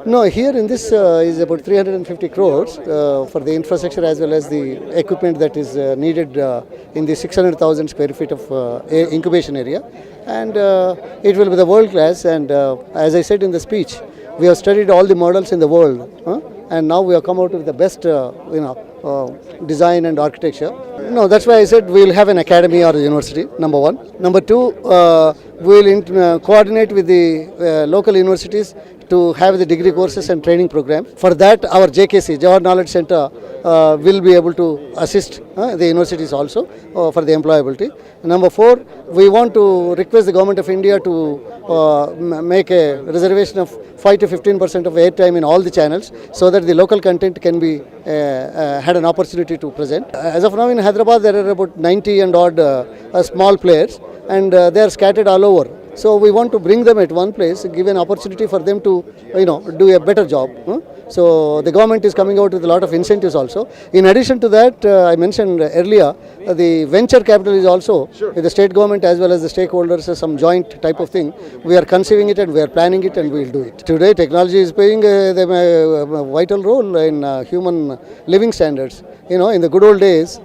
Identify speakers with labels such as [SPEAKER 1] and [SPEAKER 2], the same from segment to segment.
[SPEAKER 1] No, here in this is about 350 crores for the infrastructure as well as the equipment that is needed in the 600,000 square feet of incubation area. And it will be the world class. And as I said in the speech, we have studied all the models in the world. And now we have come out with the best, design and architecture. No, that's why I said we will have an academy or a university, number one. Number two, we will coordinate with the local universities to have the degree courses and training program. For that, our JKC, Jawahar Knowledge Center, will be able to assist the universities also for the employability. Number four, we want to request the Government of India to make a reservation of 5 to 15% of airtime in all the channels so that the local content can be had an opportunity to present. As of now in Hyderabad, there are about 90 and odd small players, and they are scattered all over. So we want to bring them at one place, give an opportunity for them to, do a better job. So the government is coming out with a lot of incentives also. In addition to that, I mentioned earlier, the venture capital is also with the state government as well as the stakeholders, some joint type of thing. We are conceiving it and we are planning it and we will do it. Today, technology is playing a vital role in human living standards. In the good old days,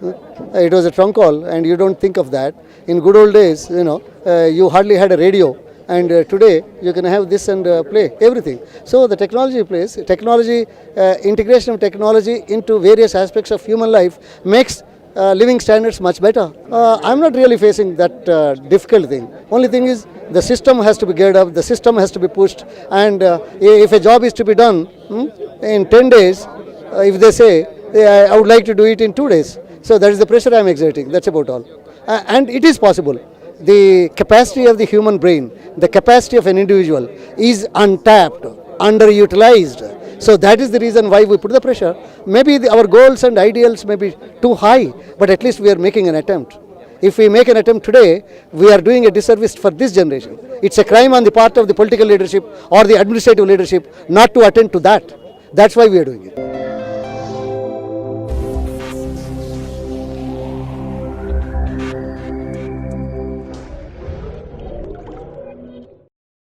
[SPEAKER 1] it was a trunk call and you don't think of that. In good old days, you hardly had a radio. And today you can have this and play everything. So the technology plays, integration of technology into various aspects of human life makes living standards much better. I'm not really facing that difficult thing. Only thing is the system has to be geared up, the system has to be pushed, and if a job is to be done in 10 days, if they say, I would like to do it in 2 days. So that is the pressure I'm exerting, that's about all. And it is possible. The capacity of the human brain, the capacity of an individual is untapped, underutilized. So that is the reason why we put the pressure. Maybe our goals and ideals may be too high, but at least we are making an attempt. If we make an attempt today, we are doing a disservice for this generation. It's a crime on the part of the political leadership or the administrative leadership not to attend to that. That's why we are doing it.